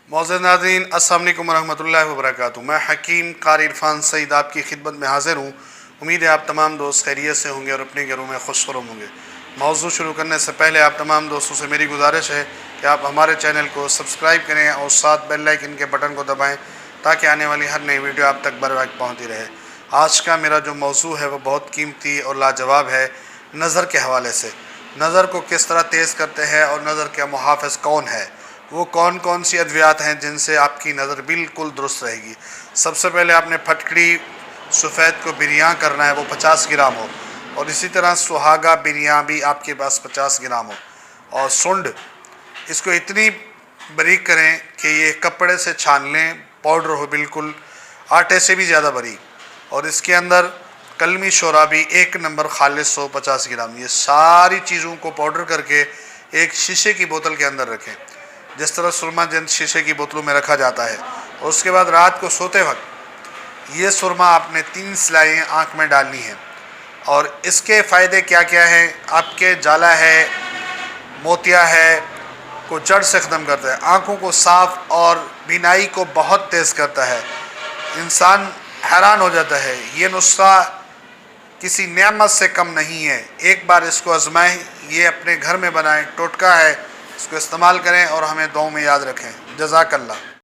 معزز ناظرین السلام علیکم ورحمۃ اللہ وبرکاتہ۔ میں حکیم قاری عرفان سعید آپ کی خدمت میں حاضر ہوں۔ امید ہے آپ تمام دوست خیریت سے ہوں گے اور اپنے گھروں میں خوش خرم ہوں گے۔ موضوع شروع کرنے سے پہلے آپ تمام دوستوں سے میری گزارش ہے کہ آپ ہمارے چینل کو سبسکرائب کریں اور ساتھ بیل آئیکن کے بٹن کو دبائیں تاکہ آنے والی ہر نئی ویڈیو آپ تک بر وقت پہنچتی رہے۔ آج کا میرا جو موضوع ہے وہ بہت قیمتی اور لاجواب ہے، نظر کے حوالے سے۔ نظر کو کس طرح تیز کرتے ہیں اور نظر کے محافظ کون ہے، وہ کون کون سی ادویات ہیں جن سے آپ کی نظر بالکل درست رہے گی۔ سب سے پہلے آپ نے پھٹکڑی سفید کو بریاں کرنا ہے، وہ 50 گرام ہو، اور اسی طرح سہاگا بریاں بھی آپ کے پاس 50 گرام ہو، اور سنڈ اس کو اتنی باریک کریں کہ یہ کپڑے سے چھان لیں، پاؤڈر ہو بالکل، آٹے سے بھی زیادہ باریک، اور اس کے اندر کلمی شورا بھی 1 نمبر خالص 150 گرام۔ یہ ساری چیزوں کو پاؤڈر کر کے ایک شیشے کی بوتل کے اندر رکھیں، جس طرح سرما جن شیشے کی بوتلوں میں رکھا جاتا ہے، اور اس کے بعد رات کو سوتے وقت یہ سرما آپ نے 3 سلائیں آنکھ میں ڈالنی ہے۔ اور اس کے فائدے کیا کیا ہیں؟ آپ کے جالا ہے، موتیا ہے کو جڑ سے ختم کرتا ہے، آنکھوں کو صاف اور بینائی کو بہت تیز کرتا ہے۔ انسان حیران ہو جاتا ہے، یہ نسخہ کسی نعمت سے کم نہیں ہے۔ ایک بار اس کو آزمائیں، یہ اپنے گھر میں بنائیں، ٹوٹکا ہے، اس کو استعمال کریں اور ہمیں دعاؤں میں یاد رکھیں۔ جزاک اللہ۔